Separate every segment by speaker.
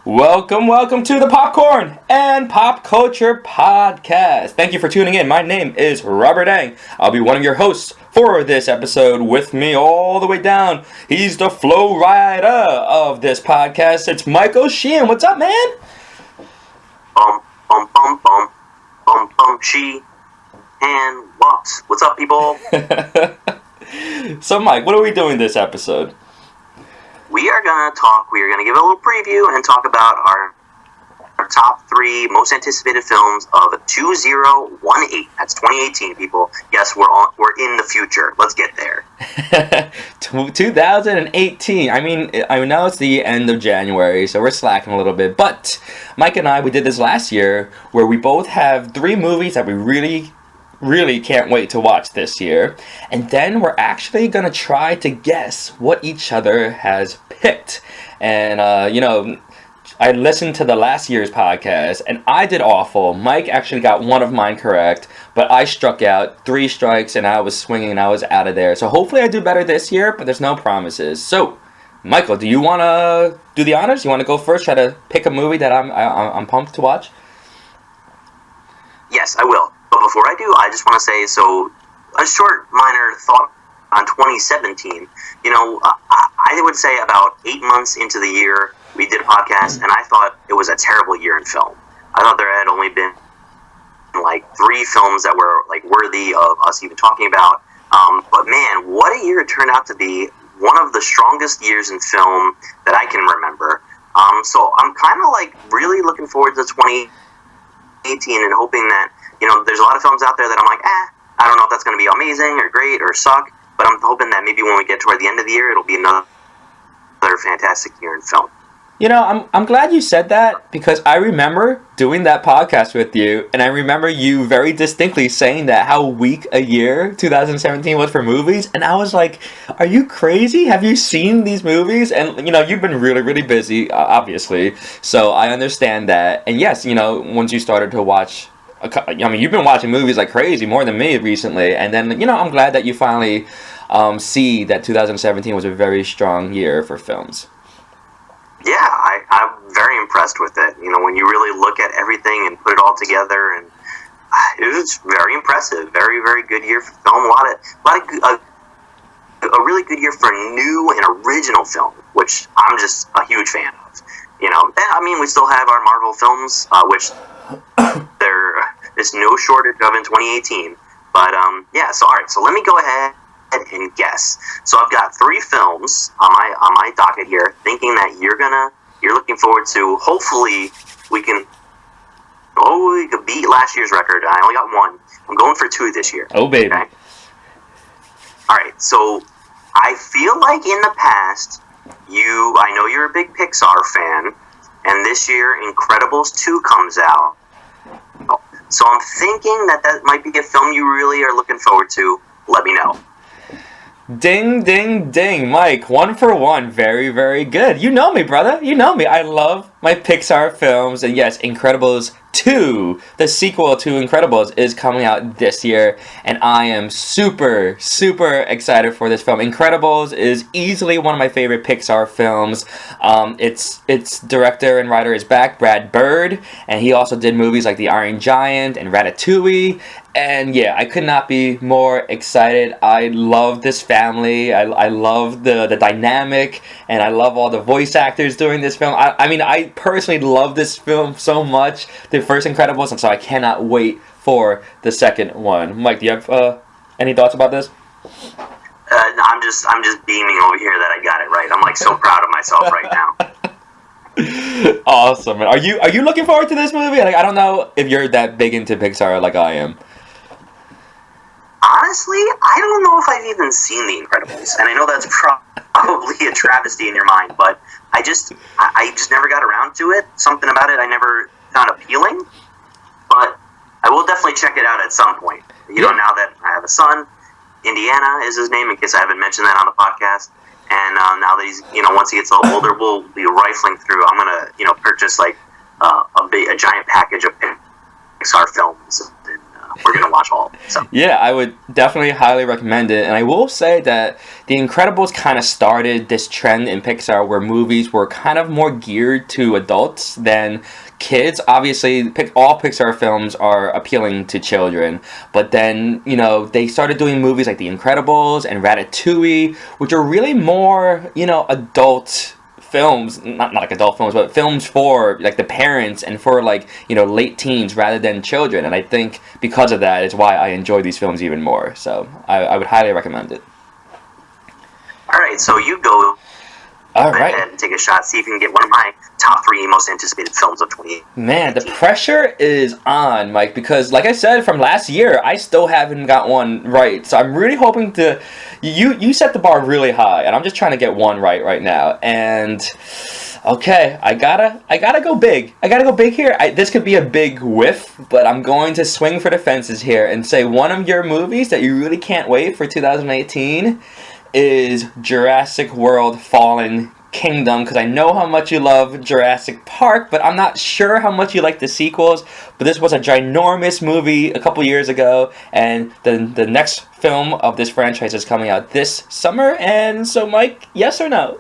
Speaker 1: Welcome to the Popcorn and Pop Culture Podcast. Thank you for tuning in. My name is Robert Ang. I'll be one of your hosts for this episode. With me all the way down, he's the flow rider of this podcast. It's Michael Sheehan. What's up, man?
Speaker 2: She and Wops. What's up, people?
Speaker 1: So, Mike, what are we doing this episode?
Speaker 2: We are going to give a little preview and talk about our top three most anticipated films of 2018. That's 2018, people. Yes, we're in the future. Let's get there.
Speaker 1: 2018. I know it's the end of January, so we're slacking a little bit. But Mike and I, we did this last year where we both have three movies that we really can't wait to watch this year. And then we're actually going to try to guess what each other has picked. And, I listened to the last year's podcast, and I did awful. Mike actually got one of mine correct, but I struck out 3 strikes, and I was swinging, and I was out of there. So hopefully I do better this year, but there's no promises. So, Michael, do you want to do the honors? You want to go first, try to pick a movie that I'm pumped to watch?
Speaker 2: Yes, I will. But before I do, I just want to say, a short, minor thought on 2017. I would say about 8 months into the year, we did a podcast, and I thought it was a terrible year in film. I thought there had only been, 3 films that were, worthy of us even talking about. But man, what a year it turned out to be. One of the strongest years in film that I can remember. So I'm kind of, really looking forward to 2018 and hoping that, there's a lot of films out there that I'm like, I don't know if that's going to be amazing or great or suck, but I'm hoping that maybe when we get toward the end of the year, it'll be another fantastic year in film.
Speaker 1: I'm glad you said that, because I remember doing that podcast with you, and I remember you very distinctly saying that how weak a year 2017 was for movies, and I was like, are you crazy? Have you seen these movies? And, you've been really busy, obviously, so I understand that. And yes, once you started to watch, you've been watching movies like crazy, more than me recently, and then, I'm glad that you finally see that 2017 was a very strong year for films.
Speaker 2: Yeah, I'm very impressed with it. When you really look at everything and put it all together, and it was very impressive. Very, very good year for film. A really good year for new and original film, which I'm just a huge fan of. We still have our Marvel films, which there is no shortage of in 2018. But all right. So let me go ahead and guess. So I've got 3 films on my docket here, thinking that you're looking forward to. Hopefully we could beat last year's record. I only got 1. I'm going for 2 this year.
Speaker 1: Oh baby. Okay?
Speaker 2: All right. So I feel like in the past, I know you're a big Pixar fan, and this year Incredibles 2 comes out. So I'm thinking that might be a film you really are looking forward to. Let me know.
Speaker 1: Ding, ding, ding. Mike, 1 for 1. Very, very good. You know me, brother. You know me. I love my Pixar films. And yes, Incredibles 2, the sequel to Incredibles, is coming out this year. And I am super, super excited for this film. Incredibles is easily one of my favorite Pixar films. Its director and writer is back, Brad Bird. And he also did movies like The Iron Giant and Ratatouille. And yeah, I could not be more excited. I love this family. I love the dynamic, and I love all the voice actors doing this film. I personally love this film so much, the first Incredibles, and so I cannot wait for the second one. Mike, do you have any thoughts about this?
Speaker 2: I'm just beaming over here that I got it right. I'm so proud of myself right now.
Speaker 1: Awesome. Are you looking forward to this movie? I don't know if you're that big into Pixar like I am.
Speaker 2: Honestly, I don't know if I've even seen The Incredibles, and I know that's probably a travesty in your mind, but I just never got around to it. Something about it I never found appealing, but I will definitely check it out at some point. Now that I have a son, Indiana is his name, in case I haven't mentioned that on the podcast, and now that he's, once he gets a little older, we'll be rifling through. I'm gonna, purchase a giant package of Pixar films, and we're gonna watch all of them. So.
Speaker 1: Yeah, I would definitely highly recommend it. And I will say that The Incredibles kind of started this trend in Pixar where movies were kind of more geared to adults than kids. Obviously, all Pixar films are appealing to children. But then, they started doing movies like The Incredibles and Ratatouille, which are really more, adult films, not like adult films, but films for like the parents and for like late teens rather than children. And I think because of that is why I enjoy these films even more. So I would highly recommend it.
Speaker 2: All right, so you go
Speaker 1: ahead
Speaker 2: and take a shot. See if you can get one of my top 3 most anticipated films of 2018.
Speaker 1: Man, the pressure is on, Mike, because like I said from last year, I still haven't got one right. So I'm really hoping to. You set the bar really high, and I'm just trying to get one right now. And okay, I gotta go big. I gotta go big here. This could be a big whiff, but I'm going to swing for the fences here and say one of your movies that you really can't wait for 2018 is Jurassic World Fallen Kingdom, because I know how much you love Jurassic Park, but I'm not sure how much you like the sequels. But this was a ginormous movie a couple years ago, and the next film of this franchise is coming out this summer. And so, Mike, yes or no?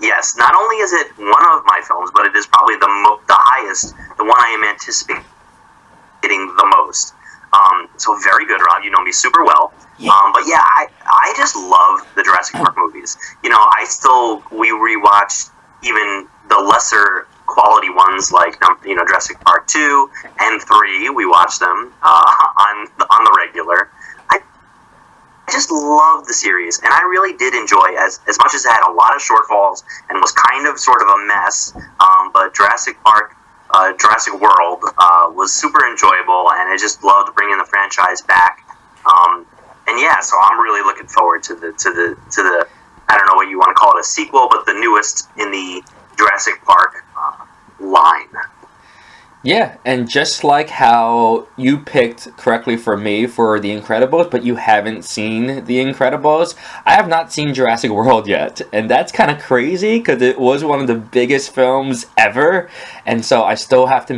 Speaker 2: Yes, not only is it one of my films, but it is probably the highest, the one I am anticipating the most. So very good, Rob. You know me super well.
Speaker 1: Yeah.
Speaker 2: But yeah, I just love the Jurassic Park movies. We rewatched even the lesser quality ones like Jurassic Park 2 and 3. We watched them on the regular. I just love the series, and I really did enjoy as much as it had a lot of shortfalls and was kind of sort of a mess. But Jurassic World was super enjoyable, and I just loved bringing the franchise back. And yeah, so I'm really looking forward to the I don't know what you want to call it, a sequel, but the newest in the Jurassic Park line.
Speaker 1: Yeah, and just like how you picked correctly for me for The Incredibles, but you haven't seen The Incredibles, I have not seen Jurassic World yet. And that's kind of crazy because it was one of the biggest films ever. And so I still have to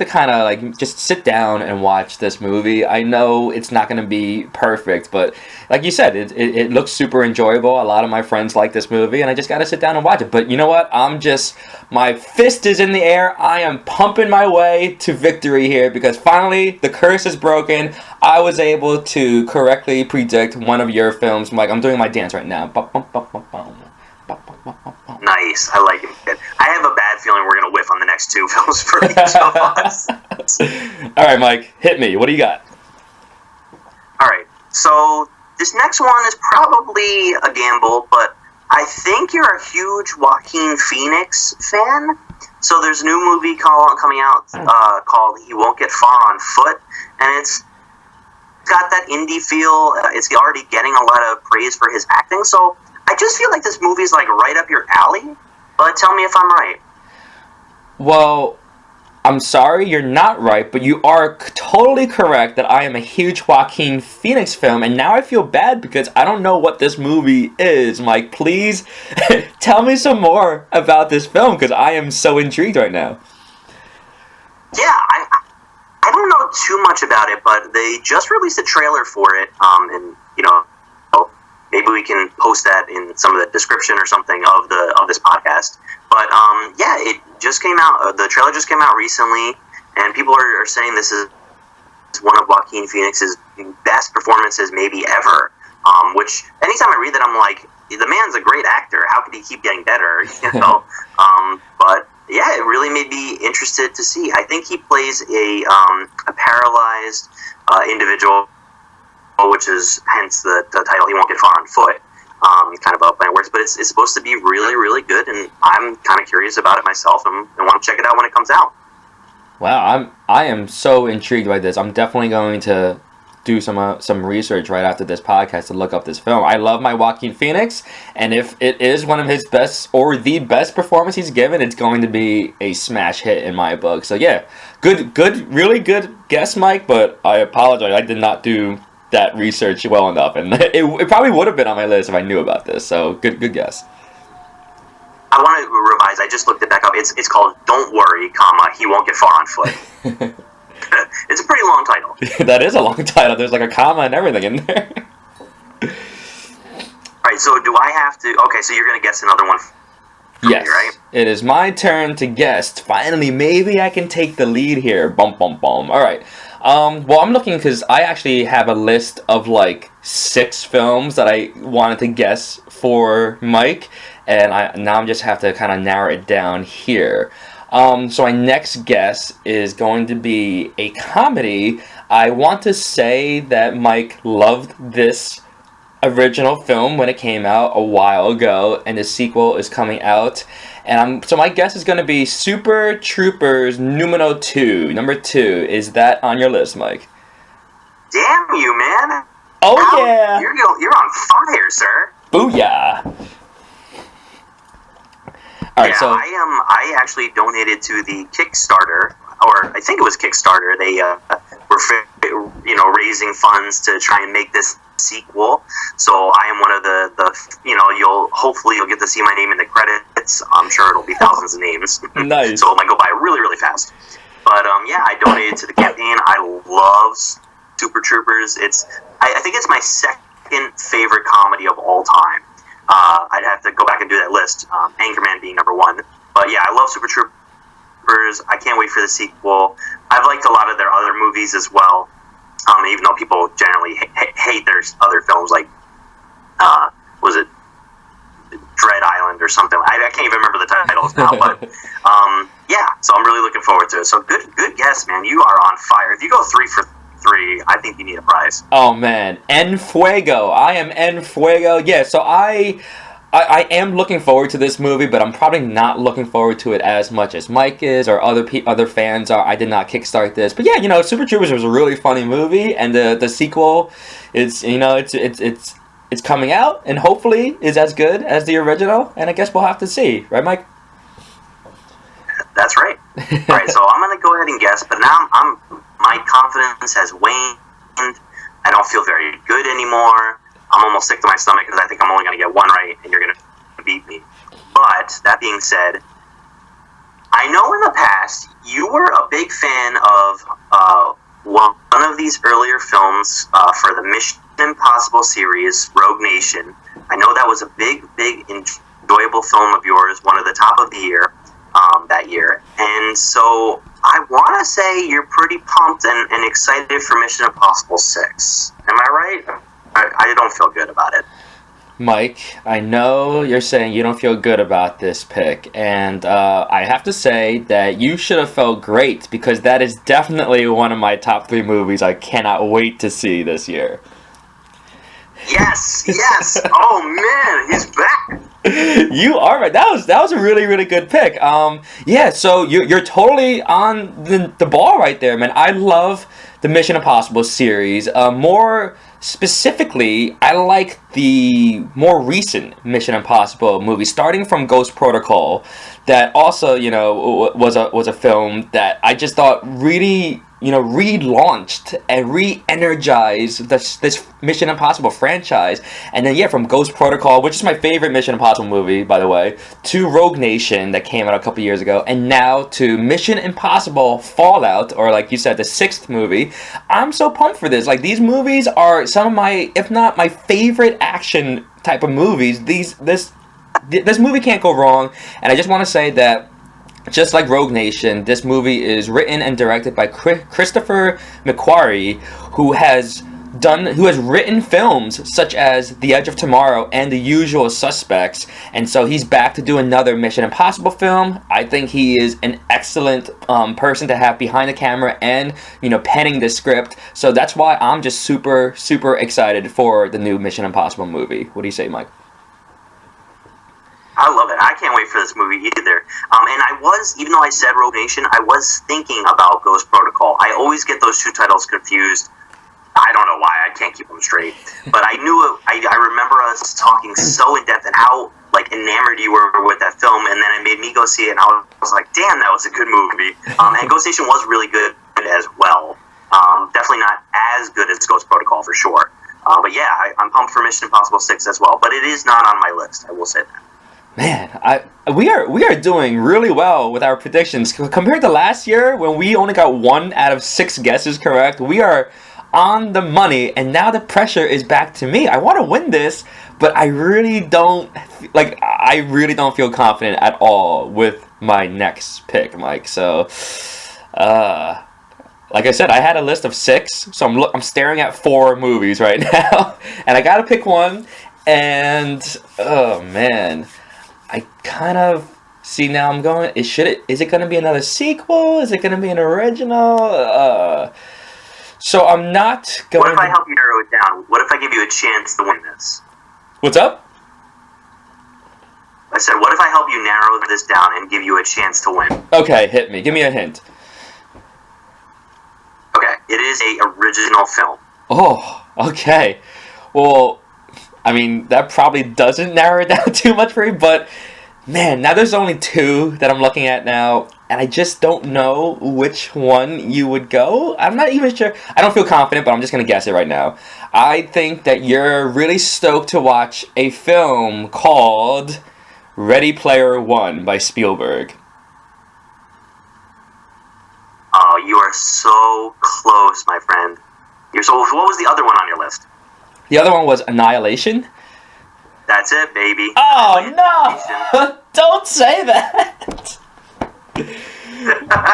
Speaker 1: kind of like just sit down and watch this movie. I know it's not going to be perfect, but like you said, it looks super enjoyable. A lot of my friends like this movie, and I just got to sit down and watch it. But you know what? My fist is in the air. I am pumping my way to victory here because finally the curse is broken. I was able to correctly predict one of your films. Mike, I'm doing my dance right now.
Speaker 2: Nice, I like it. I have a bad feeling we're gonna whiff on the next 2 films for each of us.
Speaker 1: All right, Mike, hit me. What do you got?
Speaker 2: All right, so this next one is probably a gamble, but I think you're a huge Joaquin Phoenix fan. So there's a new movie coming out called He Won't Get Far on Foot, and it's got that indie feel. It's already getting a lot of praise for his acting, so I just feel like this movie is like right up your alley, but tell me if I'm right.
Speaker 1: Well, I'm sorry, you're not right, but you are totally correct that I am a huge Joaquin Phoenix film, and now I feel bad because I don't know what this movie is. Mike, please tell me some more about this film because I am so intrigued right now.
Speaker 2: Yeah, I don't know too much about it, but they just released a trailer for it, and maybe we can post that in some of the description or something of this podcast. But yeah, it just came out. The trailer just came out recently, and people are saying this is one of Joaquin Phoenix's best performances maybe ever. Which anytime I read that, I'm like, the man's a great actor. How could he keep getting better? But yeah, it really made me interested to see. I think he plays a paralyzed individual, which is hence the title He Won't Get Far on Foot, kind of up my words, but it's supposed to be really, really good, and I'm kind of curious about it myself and want to check it out when it comes out.
Speaker 1: Wow, I am so intrigued by this. I'm definitely going to do some research right after this podcast to look up this film. I love my Joaquin Phoenix, and if it is one of his best or the best performance he's given, it's going to be a smash hit in my book. So yeah, good, really good guess, Mike, but I apologize. I did not do that research well enough, and it probably would have been on my list if I knew about this. So good guess.
Speaker 2: I want to revise. I just looked it back up. It's called Don't Worry, He Won't Get Far on Foot. It's a pretty long title.
Speaker 1: That is a long title. There's like a comma and everything in there.
Speaker 2: All right, so do I have to... Okay, so you're going to guess another one from
Speaker 1: Yes,
Speaker 2: me, right?
Speaker 1: it is my turn to guess. Finally, maybe I can take the lead here. Bum, bum, bum. All right. Well, I'm looking because I actually have a list of like 6 films that I wanted to guess for Mike, and now I'm just have to kind of narrow it down here. So my next guess is going to be a comedy. I want to say that Mike loved this original film when it came out a while ago, and the sequel is coming out. And so my guess is going to be Super Troopers numero 2. Number 2. Is that on your list, Mike?
Speaker 2: Damn you, man!
Speaker 1: Oh,
Speaker 2: Wow,
Speaker 1: yeah!
Speaker 2: You're on fire, sir.
Speaker 1: Booyah! All right,
Speaker 2: yeah,
Speaker 1: so
Speaker 2: I actually donated to the Kickstarter, or I think it was Kickstarter. They were raising funds to try and make this sequel. So I am one of the hopefully you'll get to see my name in the credits. I'm sure it'll be thousands of names.
Speaker 1: Nice.
Speaker 2: So it might go by really, really fast. But yeah, I donated to the campaign. I love Super Troopers. I think it's my second favorite comedy of all time. I'd have to go back and do that list. Anchorman being number 1. But yeah, I love Super Troopers. I can't wait for the sequel. I've liked a lot of their other movies as well. Even though people generally hate their other films, like was it Dread Island or something? I can't even remember the titles now. But yeah, so I'm really looking forward to it. So good guess, man. You are on fire. If you go 3 for 3, I think you need a prize.
Speaker 1: oh man, En Fuego. I am En Fuego. Yeah, so I am looking forward to this movie, but I'm probably not looking forward to it as much as Mike is or other fans are. I did not kickstart this, but yeah, Super Troopers was a really funny movie, and the sequel is it's coming out, and hopefully is as good as the original. And I guess we'll have to see, right, Mike?
Speaker 2: That's right. All right, so I'm gonna go ahead and guess, but now my confidence has waned. I don't feel very good anymore. I'm almost sick to my stomach because I think I'm only going to get one right, and you're going to beat me. But, that being said, I know in the past you were a big fan of one of these earlier films for the Mission Impossible series, Rogue Nation. I know that was a big, enjoyable film of yours, one of the top of the year that year. And so I want to say you're pretty pumped and excited for Mission Impossible 6. Am I right? I don't feel good about it.
Speaker 1: Mike, I know you're saying you don't feel good about this pick, and I have to say that you should have felt great, because that is definitely one of my top 3 movies I cannot wait to see this year.
Speaker 2: Yes! Oh man, he's back!
Speaker 1: You are right. That was a really, really good pick. Yeah, so you're totally on the ball right there, man. I love the Mission Impossible series. More specifically, I like the more recent Mission Impossible movies, starting from Ghost Protocol, that also, was a film that I just thought really, relaunched and re-energized this Mission Impossible franchise. And then, yeah, from Ghost Protocol, which is my favorite Mission Impossible movie, by the way, to Rogue Nation, that came out a couple years ago, and now to Mission Impossible Fallout, or like you said, the 6th movie. I'm so pumped for this. Like, these movies are some of my, if not my favorite action type of movies. This movie can't go wrong, and I just want to say that, just like Rogue Nation, this movie is written and directed by Christopher McQuarrie, who has written films such as The Edge of Tomorrow and The Usual Suspects, and so he's back to do another Mission Impossible film. I think he is an excellent person to have behind the camera and, penning the script, so that's why I'm just super, super excited for the new Mission Impossible movie. What do you say, Mike?
Speaker 2: I love it. I can't wait for this movie either. And even though I said Rogue Nation, I was thinking about Ghost Protocol. I always get those 2 titles confused. I don't know why. I can't keep them straight. But I knew it. I remember us talking so in depth and how enamored you were with that film, and then it made me go see it, and I was like, damn, that was a good movie. And Ghost Nation was really good as well. Definitely not as good as Ghost Protocol for sure. But yeah, I'm pumped for Mission Impossible 6 as well. But it is not on my list. I will say that.
Speaker 1: Man, we are doing really well with our predictions compared to last year when we only got 1 out of 6 guesses correct. We are on the money, and now the pressure is back to me. I want to win this, but I really don't feel confident at all with my next pick, Mike. So, like I said, I had a list of 6, so I'm staring at 4 movies right now, and I gotta pick one. And oh man, I kind of see now. I'm going. Is it going to be another sequel? Is it going to be an original? So I'm not going.
Speaker 2: What if I help you narrow it down? What if I give you a chance to win this?
Speaker 1: What's up?
Speaker 2: I said, what if I help you narrow this down and give you a chance to win?
Speaker 1: Okay, hit me. Give me a hint.
Speaker 2: Okay, it is a original film.
Speaker 1: Oh, okay. Well, I mean, that probably doesn't narrow it down too much for me, but man, now there's only 2 that I'm looking at now, and I just don't know which one you would go. I'm not even sure. I don't feel confident, but I'm just going to guess it right now. I think that you're really stoked to watch a film called Ready Player One by Spielberg.
Speaker 2: Oh, you are so close, my friend. What was the other one on your list?
Speaker 1: The other one was Annihilation.
Speaker 2: That's it, baby.
Speaker 1: Oh, no! Don't say that!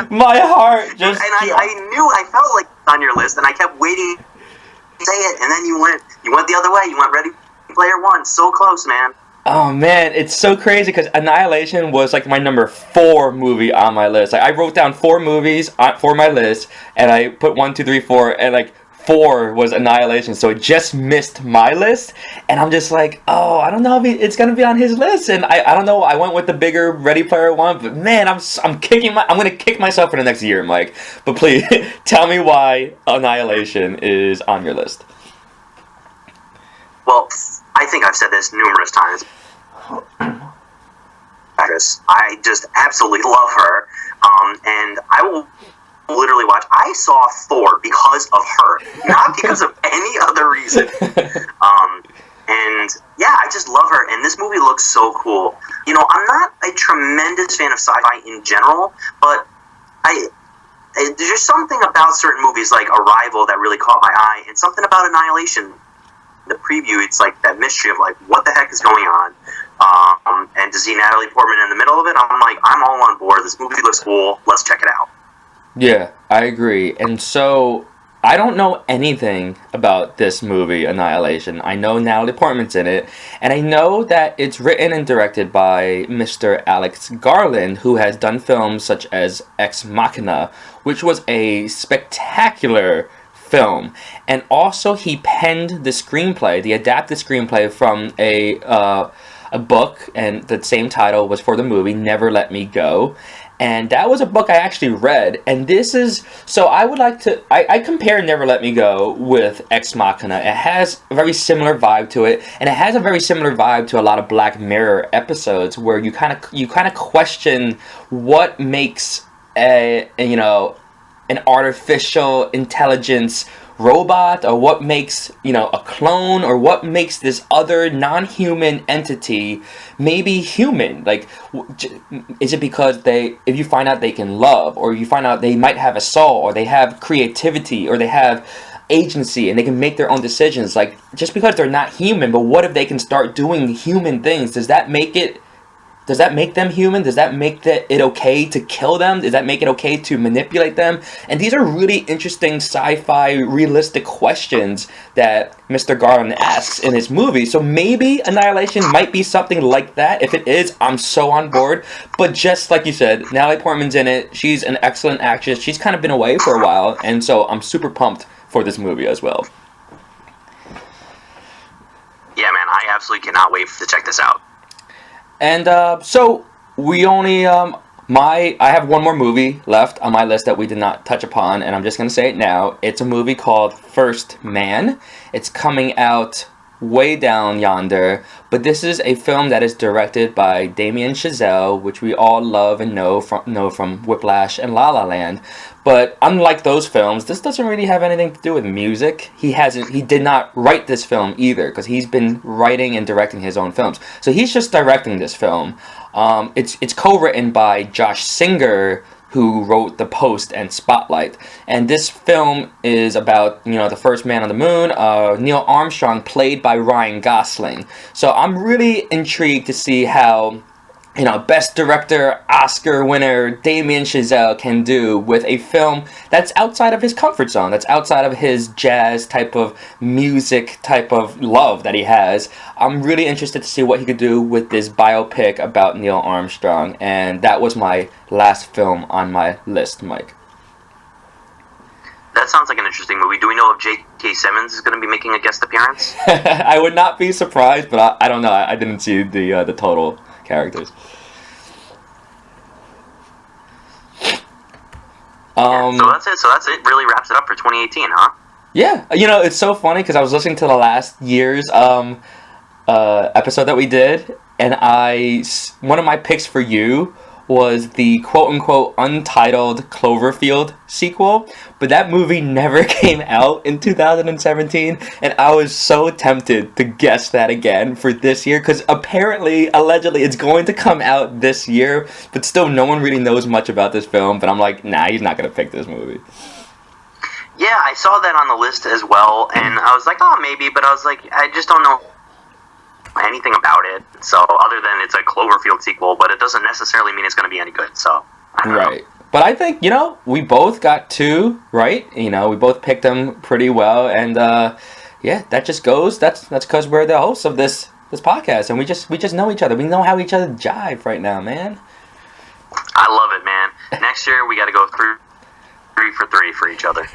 Speaker 1: My heart just...
Speaker 2: And I felt like on your list, and I kept waiting to say it, and then you went the other way. You went Ready Player One. So close, man.
Speaker 1: Oh, man, it's so crazy, because Annihilation was, like, my number 4 movie on my list. Like, I wrote down 4 movies for my list, and I put 1, 2, 3, 4, and, like, 4 was Annihilation, so it just missed my list, and I'm just like, oh, I don't know if it's gonna be on his list, and I don't know. I went with the bigger Ready Player One, but man, I'm gonna kick myself for the next year, Mike. But please tell me why Annihilation is on your list.
Speaker 2: Well, I think I've said this numerous times. Actress, I just absolutely love her, and I will literally watch. I saw Thor because of her, not because of any other reason. And yeah, I just love her, and this movie looks so cool. You know, I'm not a tremendous fan of sci-fi in general, but there's just something about certain movies like Arrival that really caught my eye, and something about Annihilation. The preview, it's like that mystery of like, what the heck is going on? And to see Natalie Portman in the middle of it, I'm like, I'm all on board. This movie looks cool. Let's check it out.
Speaker 1: Yeah, I agree. And so, I don't know anything about this movie, Annihilation. I know Natalie Portman's in it, and I know that it's written and directed by Mr. Alex Garland, who has done films such as Ex Machina, which was a spectacular film. And also, he penned the screenplay, the adapted screenplay from a book, and the same title was for the movie, Never Let Me Go. And that was a book I actually read, and this is, so I would like to, I compare Never Let Me Go with Ex Machina. It has a very similar vibe to it, and it has a very similar vibe to a lot of Black Mirror episodes, where you kind of question what makes an artificial intelligence robot, or what makes, a clone, or what makes this other non-human entity maybe human. Like, is it because if you find out they can love, or you find out they might have a soul, or they have creativity, or they have agency, and they can make their own decisions? Like, just because they're not human, but what if they can start doing human things? Does that make them human? Does that make it okay to kill them? Does that make it okay to manipulate them? And these are really interesting sci-fi, realistic questions that Mr. Garland asks in his movie. So maybe Annihilation might be something like that. If it is, I'm so on board. But just like you said, Natalie Portman's in it. She's an excellent actress. She's kind of been away for a while, and so I'm super pumped for this movie as well.
Speaker 2: Yeah, man, I absolutely cannot wait to check this out.
Speaker 1: And so we only I have one more movie left on my list that we did not touch upon, and I'm just going to say it now. It's a movie called First Man. It's coming out way down yonder, but this is a film that is directed by Damien Chazelle, which we all love and know from Whiplash and La La Land. But unlike those films, this doesn't really have anything to do with music. He did not write this film either, because he's been writing and directing his own films. So he's just directing this film. It's co-written by Josh Singer, who wrote The Post and Spotlight. And this film is about, the first man on the moon, Neil Armstrong, played by Ryan Gosling. So I'm really intrigued to see how, Best Director, Oscar winner Damien Chazelle can do with a film that's outside of his comfort zone, that's outside of his jazz type of music type of love that he has. I'm really interested to see what he could do with this biopic about Neil Armstrong, and that was my last film on my list, Mike.
Speaker 2: That sounds like an interesting movie. Do we know if J.K. Simmons is going to be making a guest appearance?
Speaker 1: I would not be surprised, but I don't know. I didn't see the total characters.
Speaker 2: So that's it. So that's it. Really wraps it up for 2018, huh?
Speaker 1: Yeah. It's so funny because I was listening to the last year's episode that we did, and one of my picks for you was the quote-unquote untitled Cloverfield sequel, but that movie never came out in 2017, and I was so tempted to guess that again for this year, because allegedly, it's going to come out this year, but still no one really knows much about this film, but I'm like, nah, he's not going to pick this movie.
Speaker 2: Yeah, I saw that on the list as well, and I was like, oh, maybe, but I was like, I just don't know anything about it, so other than it's a Cloverfield sequel, but it doesn't necessarily mean it's going to be any good, so I don't know.
Speaker 1: But I think, we both got two right. We both picked them pretty well, and that just goes, that's because we're the hosts of this podcast, and we just know each other. We know how each other jive right now, man.
Speaker 2: I love it, man. Next year we got to go through 3 for 3 for each other.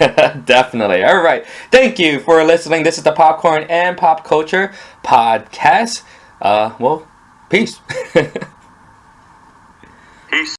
Speaker 1: Definitely. All right. Thank you for listening. This is the Popcorn and Pop Culture Podcast. Peace.